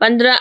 15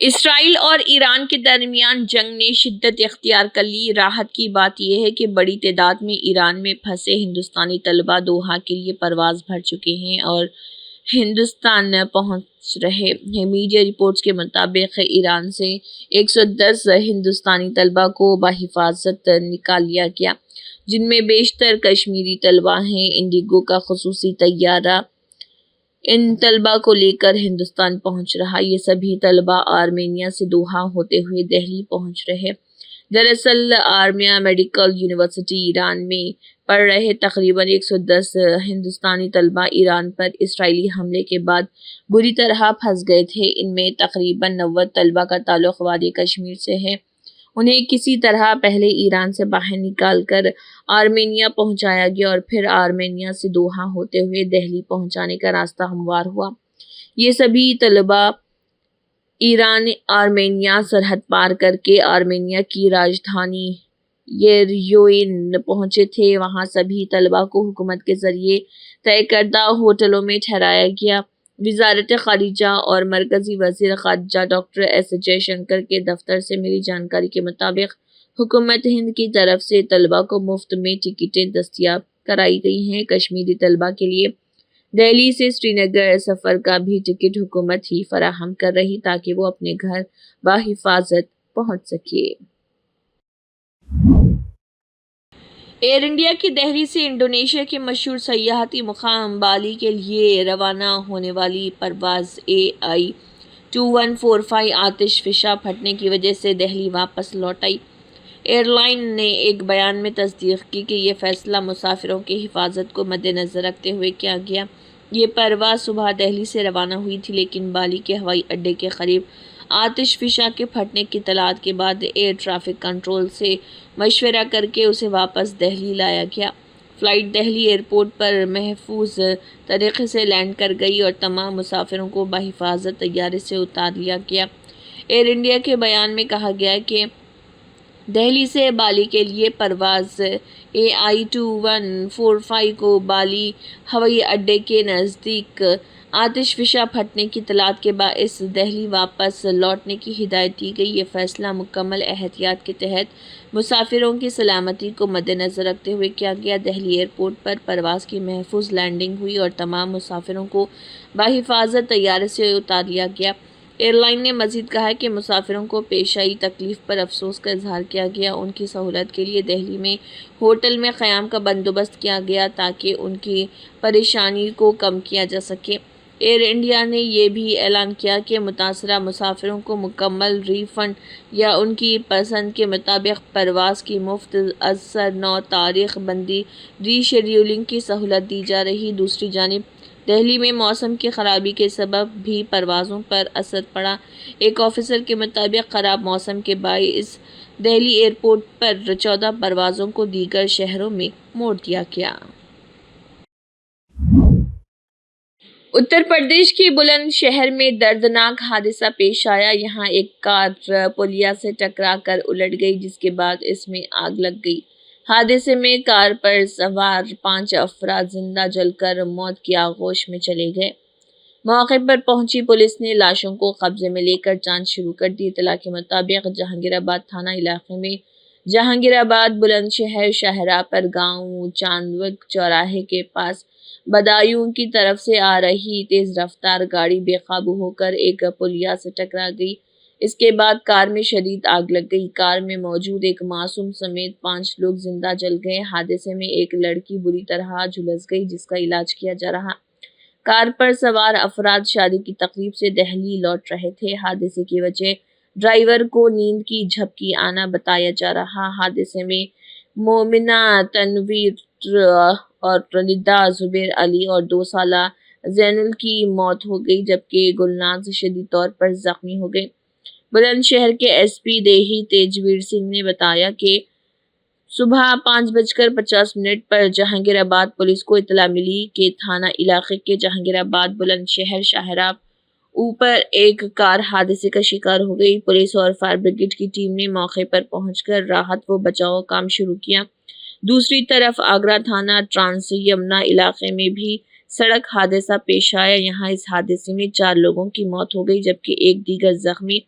اسرائیل اور ایران کے درمیان جنگ نے شدت اختیار کر لی۔ راحت کی بات یہ ہے کہ بڑی تعداد میں ایران میں پھنسے ہندوستانی طلبہ دوحہ کے لیے پرواز بھر چکے ہیں اور ہندوستان پہنچ رہے ہیں۔ میڈیا رپورٹس کے مطابق ایران سے 110 ہندوستانی طلبہ کو بحفاظت نکال لیا گیا، جن میں بیشتر کشمیری طلبہ ہیں۔ انڈیگو کا خصوصی طیارہ ان طلبہ کو لے کر ہندوستان پہنچ رہا۔ یہ سبھی طلبہ آرمینیا سے دوحہ ہوتے ہوئے دہلی پہنچ رہے۔ دراصل آرمیا میڈیکل یونیورسٹی ایران میں پڑھ رہے تقریباً 110 ہندوستانی طلبہ ایران پر اسرائیلی حملے کے بعد بری طرح پھنس گئے تھے۔ ان میں تقریباً 90 طلبہ کا تعلق وادی کشمیر سے ہے۔ انہیں کسی طرح پہلے ایران سے باہر نکال کر آرمینیا پہنچایا گیا اور پھر آرمینیا سے دوحہ ہوتے ہوئے دہلی پہنچانے کا راستہ ہموار ہوا۔ یہ سبھی طلبہ ایران آرمینیا سرحد پار کر کے آرمینیا کی راجدھانی یریوان پہنچے تھے۔ وہاں سبھی طلبہ کو حکومت کے ذریعے طے کردہ ہوٹلوں میں ٹھہرایا گیا۔ وزارت خارجہ اور مرکزی وزیر خارجہ ڈاکٹر ایس جے شنکر کے دفتر سے ملی جانکاری کے مطابق حکومت ہند کی طرف سے طلبہ کو مفت میں ٹکٹیں دستیاب کرائی گئی ہیں۔ کشمیری طلبہ کے لیے دہلی سے سری نگر سفر کا بھی ٹکٹ حکومت ہی فراہم کر رہی تاکہ وہ اپنے گھر بحفاظت پہنچ سکے۔ ایئر انڈیا کی دہلی سے انڈونیشیا کے مشہور سیاحتی مقام بالی کے لیے روانہ ہونے والی پرواز AI-2145 آتش فشاں پھٹنے کی وجہ سے دہلی واپس لوٹ آئی۔ ایئر لائن نے ایک بیان میں تصدیق کی کہ یہ فیصلہ مسافروں کی حفاظت کو مد نظر رکھتے ہوئے کیا گیا۔ یہ پرواز صبح دہلی سے روانہ ہوئی تھی، لیکن بالی کے ہوائی اڈے کے قریب آتش فشاں کے پھٹنے کی اطلاعات کے بعد ایئر ٹریفک کنٹرول سے مشورہ کر کے اسے واپس دہلی لایا گیا۔ فلائٹ دہلی ایئرپورٹ پر محفوظ طریقے سے لینڈ کر گئی اور تمام مسافروں کو بحفاظت طیارے سے اتار لیا گیا۔ ایئر انڈیا کے بیان میں کہا گیا کہ دہلی سے بالی کے لیے پرواز AI-2145 کو بالی ہوائی اڈے کے نزدیک آتش فشاں پھٹنے کی اطلاعات کے باعث دہلی واپس لوٹنے کی ہدایت دی گئی۔ یہ فیصلہ مکمل احتیاط کے تحت مسافروں کی سلامتی کو مد نظر رکھتے ہوئے کیا گیا۔ دہلی ایئرپورٹ پر پرواز کی محفوظ لینڈنگ ہوئی اور تمام مسافروں کو بحفاظت طیارے سے اتار لیا گیا۔ ایئر لائن نے مزید کہا کہ مسافروں کو پیش آئی تکلیف پر افسوس کا اظہار کیا گیا۔ ان کی سہولت کے لیے دہلی میں ہوٹل میں قیام کا بندوبست کیا گیا تاکہ ان کی پریشانی کو کم کیا جا سکے۔ ایئر انڈیا نے یہ بھی اعلان کیا کہ متاثرہ مسافروں کو مکمل ری فنڈ یا ان کی پسند کے مطابق پرواز کی مفت از نو تاریخ بندی ری شیڈیولنگ کی سہولت دی جا رہی۔ دوسری جانب دہلی میں موسم کی خرابی کے سبب بھی پروازوں پر اثر پڑا۔ ایک آفیسر کے مطابق خراب موسم کے باعث دہلی ایئرپورٹ پر 14 پروازوں کو دیگر شہروں میں موڑ دیا گیا۔ اتر پردیش کے بلند شہر میں دردناک حادثہ پیش آیا۔ یہاں ایک کار پلیا سے ٹکرا کر الٹ گئی، جس کے بعد اس میں آگ لگ گئی۔ حادثے میں کار پر سوار 5 افراد زندہ جل کر موت کی آغوش میں چلے گئے۔ موقع پر پہنچی پولیس نے لاشوں کو قبضے میں لے کر جانچ شروع کر دی۔ اطلاع کے مطابق جہانگیر آباد تھانہ علاقے میں جہانگیر آباد بلند شہر شاہراہ پر گاؤں چاندوک چوراہے کے پاس بدایوں کی طرف سے آ رہی تیز رفتار گاڑی بے قابو ہو کر ایک پلیا سے ٹکرا گئی۔ اس کے بعد کار میں شدید آگ لگ گئی۔ کار میں موجود ایک معصوم سمیت 5 لوگ زندہ جل گئے۔ حادثے میں ایک لڑکی بری طرح جھلس گئی، جس کا علاج کیا جا رہا۔ کار پر سوار افراد شادی کی تقریب سے دہلی لوٹ رہے تھے۔ حادثے کی وجہ ڈرائیور کو نیند کی جھپکی آنا بتایا جا رہا۔ حادثے میں مومنہ تنویر اور ندا زبیر علی اور 2 سالہ زینل کی موت ہو گئی، جبکہ گلناز شدید طور پر زخمی ہو گئے۔ بلند شہر کے ایس پی دیہی تیجویر سنگھ نے بتایا کہ صبح 5:50 پر جہانگیر آباد پولیس کو اطلاع ملی کہ تھانہ علاقے کے جہانگیر آباد بلند شہر شاہراہ اوپر ایک کار حادثے کا شکار ہو گئی۔ پولیس اور فائر بریگیڈ کی ٹیم نے موقع پر پہنچ کر راحت و بچاؤ کام شروع کیا۔ دوسری طرف آگرہ تھانہ ٹرانس یمنا علاقے میں بھی سڑک حادثہ پیش آیا۔ یہاں اس حادثے میں 4 لوگوں کی موت ہو گئی، جبکہ ایک دیگر زخمی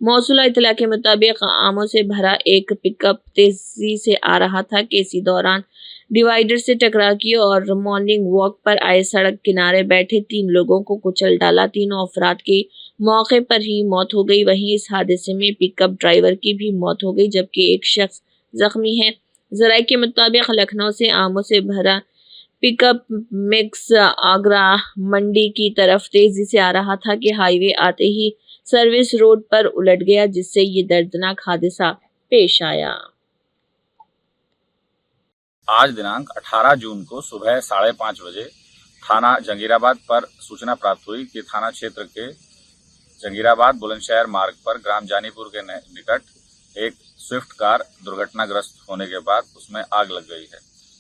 موصولہ اطلاع کے مطابق آموں سے بھرا ایک پک اپ تیزی سے آ رہا تھا کہ اسی دوران ڈیوائیڈر سے ٹکرا گئی اور مارننگ واک پر آئے سڑک کنارے بیٹھے 3 لوگوں کو کچل ڈالا۔ تینوں افراد کی موقع پر ہی موت ہو گئی۔ وہیں اس حادثے میں پک اپ ڈرائیور کی بھی موت ہو گئی جبکہ ایک شخص زخمی ہے۔ ذرائع کے مطابق لکھنؤ سے آموں سے بھرا پک اپ مکس آگرہ منڈی کی طرف تیزی سے آ رہا تھا کہ ہائی وے آتے ہی سروس روڈ پر الٹ گیا جس سے یہ دردناک حادثہ پیش آیا۔ آج دنانک 18 جون کو صبح 5:30 بجے تھانہ جنگیرآباد پر سوچنا پراپت ہوئی کہ تھانہ چھیتر کے جنگیرآباد بلند شہر مارگ پر گرام جانی پور کے نکٹ ایک سوئفٹ کار درگھٹنا گرست ہونے کے بعد اس میں آگ لگ گئی ہے۔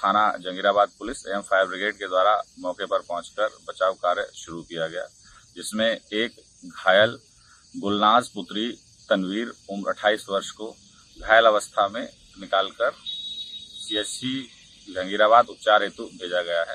تھانہ جنگیرآباد پولیس ایوم فائر بریگیڈ کے دوارا موقع پر پہنچ کر بچاؤ کاریہ شروع کیا گیا، جس میں ایک گھائل گلناز پتری تنویر عمر 28 ورش کو گھائل اوستھا میں نکال کر CHC جنگیرآباد اپچار ہیتو بھیجا گیا ہے۔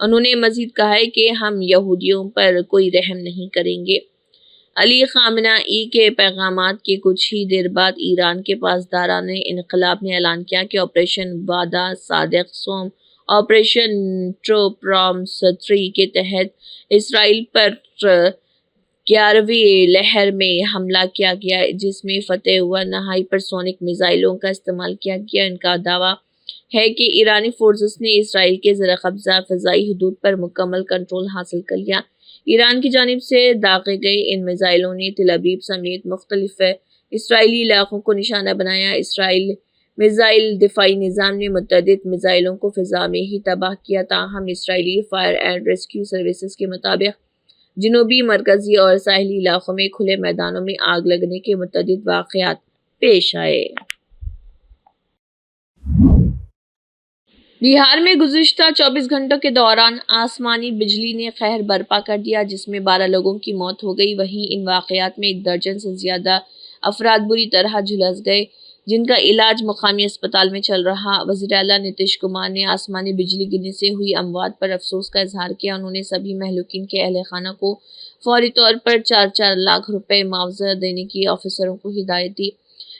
انہوں نے مزید کہا ہے کہ ہم یہودیوں پر کوئی رحم نہیں کریں گے۔ علی خامنہ ای کے پیغامات کے کچھ ہی دیر بعد ایران کے پاسداران انقلاب نے اعلان کیا کہ آپریشن وعدہ صادق سوم آپریشن ٹروپرامس 3 کے تحت اسرائیل پر 11ویں لہر میں حملہ کیا گیا جس میں فتح 1 ہائپر سونک میزائلوں کا استعمال کیا گیا۔ ان کا دعویٰ ہے کہ ایرانی فورسز نے اسرائیل کے زیر قبضہ فضائی حدود پر مکمل کنٹرول حاصل کر لیا۔ ایران کی جانب سے داغے گئے ان میزائلوں نے تل ابیب سمیت مختلف اسرائیلی علاقوں کو نشانہ بنایا۔ اسرائیل میزائل دفاعی نظام نے متعدد میزائلوں کو فضا میں ہی تباہ کیا، تاہم اسرائیلی فائر اینڈ ریسکیو سروسز کے مطابق جنوبی، مرکزی اور ساحلی علاقوں میں کھلے میدانوں میں آگ لگنے کے متعدد واقعات پیش آئے۔ بہار میں گزشتہ 24 گھنٹوں کے دوران آسمانی بجلی نے قہر برپا کر دیا جس میں 12 لوگوں کی موت ہو گئی۔ وہیں ان واقعات میں 1 درجن سے زیادہ افراد بری طرح جھلس گئے جن کا علاج مقامی اسپتال میں چل رہا۔ وزیر اعلیٰ نتیش کمار نے آسمانی بجلی گرنے سے ہوئی اموات پر افسوس کا اظہار کیا۔ انہوں نے سبھی مہلوکین کے اہل خانہ کو فوری طور پر 4-4 لاکھ روپے معاوضہ دینے کی آفیسروں کو ہدایت دی۔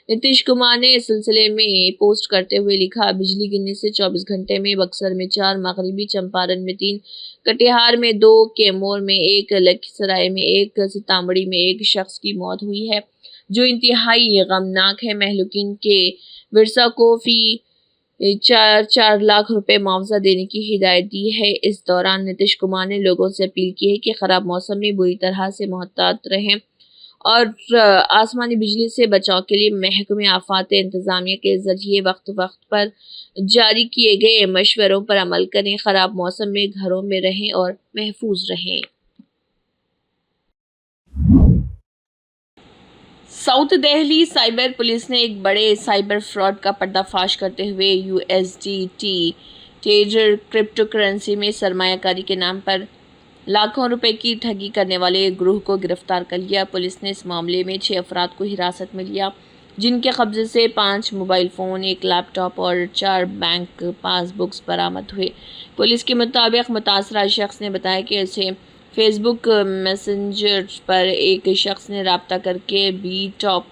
نتیش کمار نے اس سلسلے میں پوسٹ کرتے ہوئے لکھا، بجلی گرنے سے 24 گھنٹے میں بکسر میں 4، مغربی چمپارن میں 3، کٹیہار میں 2، کیمور میں 1، لکھی سرائے میں 1، سیتامڑھی میں 1 شخص کی موت ہوئی ہے جو انتہائی غمناک ہے۔ مہلوکین کے ورثاء کو فی 4 لاکھ روپے معاوضہ دینے کی ہدایت دی ہے۔ اس دوران نتیش کمار نے لوگوں سے اپیل کی ہے کہ خراب موسم میں بری طرح سے محتاط رہیں اور آسمانی بجلی سے بچاؤ کے لیے محکمہ آفات انتظامیہ کے ذریعے وقت وقت پر جاری کیے گئے مشوروں پر عمل کریں۔ خراب موسم میں گھروں میں رہیں اور محفوظ رہیں۔ ساؤتھ دہلی سائبر پولیس نے ایک بڑے سائبر فراڈ کا پردہ فاش کرتے ہوئے USDT ٹیجر کرپٹو کرنسی میں سرمایہ کاری کے نام پر لاکھوں روپے کی ٹھگی کرنے والے ایک گروہ کو گرفتار کر لیا۔ پولیس نے اس معاملے میں 6 افراد کو حراست میں لیا جن کے قبضے سے 5 موبائل فون، 1 لیپ ٹاپ اور 4 بینک پاس بکس برآمد ہوئے۔ پولیس کے مطابق متاثرہ شخص نے بتایا کہ اسے فیس بک میسنجر پر ایک شخص نے رابطہ کر کے بی ٹاپ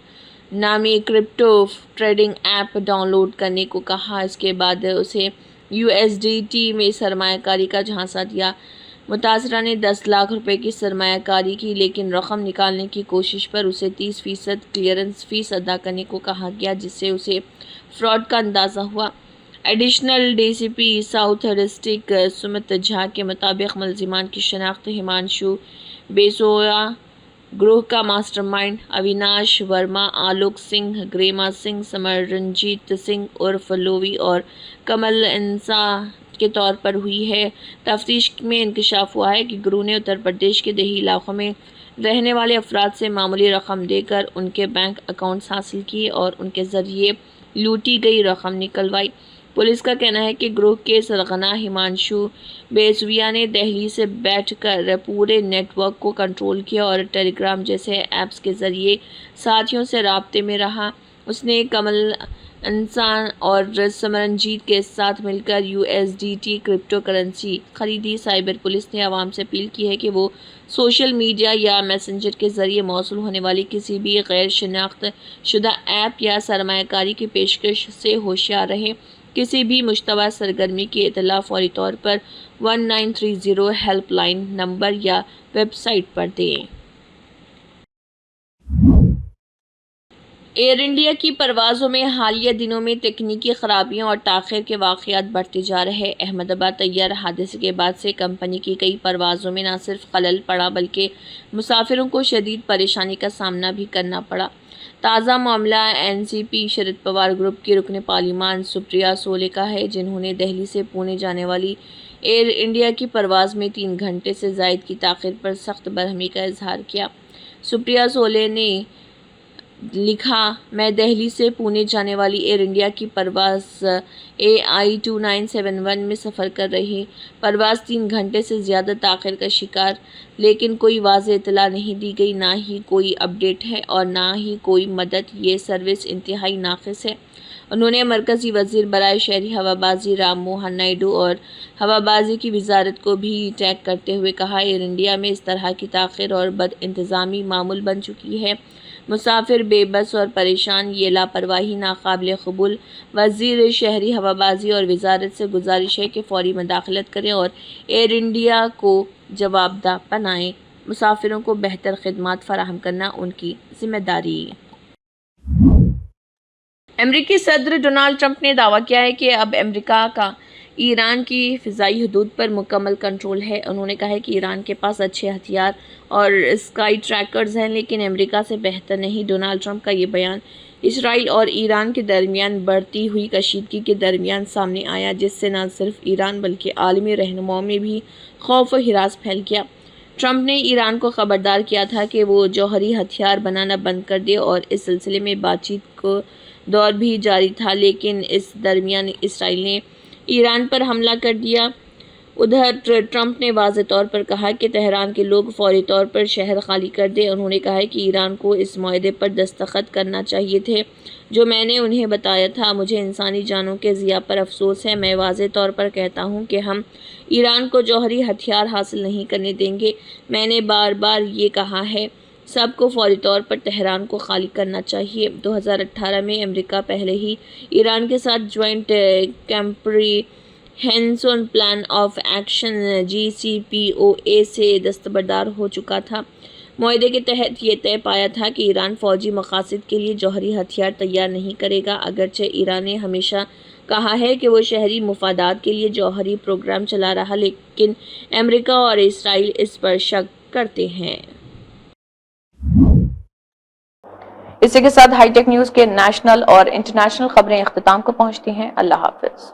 نامی crypto trading app download کرنے کو کہا۔ اس کے بعد اسے USDT میں سرمایہ کاری کا جھانسا دیا۔ متاثرہ نے 10 لاکھ روپے کی سرمایہ کاری کی لیکن رقم نکالنے کی کوشش پر اسے 30% کلیئرنس فیس ادا کرنے کو کہا گیا جس سے اسے فراڈ کا اندازہ ہوا۔ ایڈیشنل DCP ساؤتھ ڈسٹرکٹ سمت جھا کے مطابق ملزمان کی شناخت ہمانشو بیسویا، گروہ کا ماسٹر مائنڈ اویناش ورما، آلوک سنگھ، گریما سنگھ، سمرنجیت سنگھ عرف لوی اور کمل انسا کے طور پر ہوئی ہے۔ تفتیش میں انکشاف ہوا ہے کہ گروہ نے اتر پردیش کے دیہی علاقوں میں رہنے والے افراد سے معمولی رقم دے کر ان کے بینک اکاؤنٹس حاصل کیے اور ان کے ذریعے لوٹی گئی رقم نکلوائی۔ پولیس کا کہنا ہے کہ گروہ کے سرغنہ ہمانشو بیسویا نے دہلی سے بیٹھ کر پورے نیٹ ورک کو کنٹرول کیا اور ٹیلی گرام جیسے ایپس کے ذریعے ساتھیوں سے رابطے میں رہا۔ اس نے کمل انسان اور سمرنجیت کے ساتھ مل کر USDT کرپٹو کرنسی خریدی۔ سائبر پولیس نے عوام سے اپیل کی ہے کہ وہ سوشل میڈیا یا میسنجر کے ذریعے موصول ہونے والی کسی بھی غیر شناخت شدہ ایپ یا سرمایہ کاری کی پیشکش سے ہوشیار رہیں۔ کسی بھی مشتبہ سرگرمی کی اطلاع فوری طور پر 1930 ہیلپ لائن نمبر یا ویب سائٹ پر دیں۔ ایئر انڈیا کی پروازوں میں حالیہ دنوں میں تکنیکی خرابیاں اور تاخیر کے واقعات بڑھتے جا رہے ہیں۔ احمد آباد طیارہ حادثے کے بعد سے کمپنی کی کئی پروازوں میں نہ صرف خلل پڑا بلکہ مسافروں کو شدید پریشانی کا سامنا بھی کرنا پڑا۔ تازہ معاملہ NCP شرد پوار گروپ کی رکن پارلیمان سپریا سولے کا ہے جنہوں نے دہلی سے پونے جانے والی ایئر انڈیا کی پرواز میں 3 گھنٹے سے زائد کی تاخیر پر سخت برہمی کا اظہار کیا۔ سپریا سولے نے لکھا، میں دہلی سے پونے جانے والی ایئر انڈیا کی پرواز AI 2971 میں سفر کر رہی پرواز 3 گھنٹے سے زیادہ تاخیر کا شکار، لیکن کوئی واضح اطلاع نہیں دی گئی، نہ ہی کوئی اپڈیٹ ہے اور نہ ہی کوئی مدد۔ یہ سروس انتہائی ناقص ہے انہوں نے مرکزی وزیر برائے شہری ہوابازی رام موہن نائیڈو اور ہوابازی کی وزارت کو بھی ٹیگ کرتے ہوئے کہا، ایئر انڈیا میں اس طرح کی تاخیر اور بد انتظامی معمول بن چکی ہے۔ مسافر بے بس اور پریشان، یہ لاپرواہی ناقابل قبول۔ وزیر شہری ہوابازی اور وزارت سے گزارش ہے کہ فوری مداخلت کریں اور ایئر انڈیا کو جوابدہ بنائیں۔ مسافروں کو بہتر خدمات فراہم کرنا ان کی ذمہ داری۔ امریکی صدر ڈونلڈ ٹرمپ نے دعویٰ کیا ہے کہ اب امریکہ کا ایران کی فضائی حدود پر مکمل کنٹرول ہے۔ انہوں نے کہا کہ ایران کے پاس اچھے ہتھیار اور اسکائی ٹریکرز ہیں، لیکن امریکہ سے بہتر نہیں۔ ڈونلڈ ٹرمپ کا یہ بیان اسرائیل اور ایران کے درمیان بڑھتی ہوئی کشیدگی کے درمیان سامنے آیا، جس سے نہ صرف ایران بلکہ عالمی رہنماؤں میں بھی خوف و ہراس پھیل گیا۔ ٹرمپ نے ایران کو خبردار کیا تھا کہ وہ جوہری ہتھیار بنانا بند کر دے، اور اس سلسلے میں بات چیت کا دور بھی جاری تھا، لیکن اس درمیان اسرائیل نے ایران پر حملہ کر دیا۔ ادھر ٹرمپ نے واضح طور پر کہا کہ تہران کے لوگ فوری طور پر شہر خالی کر دیں۔ انہوں نے کہا کہ ایران کو اس معاہدے پر دستخط کرنا چاہیے تھے جو میں نے انہیں بتایا تھا۔ مجھے انسانی جانوں کے ضیاع پر افسوس ہے۔ میں واضح طور پر کہتا ہوں کہ ہم ایران کو جوہری ہتھیار حاصل نہیں کرنے دیں گے۔ میں نے بار بار یہ کہا ہے، سب کو فوری طور پر تہران کو خالی کرنا چاہیے۔ 2018 میں امریکہ پہلے ہی ایران کے ساتھ joint comprehensive plan of action JCPOA سے دستبردار ہو چکا تھا۔ معاہدے کے تحت یہ طے پایا تھا کہ ایران فوجی مقاصد کے لیے جوہری ہتھیار تیار نہیں کرے گا۔ اگرچہ ایران نے ہمیشہ کہا ہے کہ وہ شہری مفادات کے لیے جوہری پروگرام چلا رہا، لیکن امریکہ اور اسرائیل اس پر شک کرتے ہیں۔ اسی کے ساتھ ہائی ٹیک نیوز کے نیشنل اور انٹرنیشنل خبریں اختتام کو پہنچتی ہیں۔ اللہ حافظ۔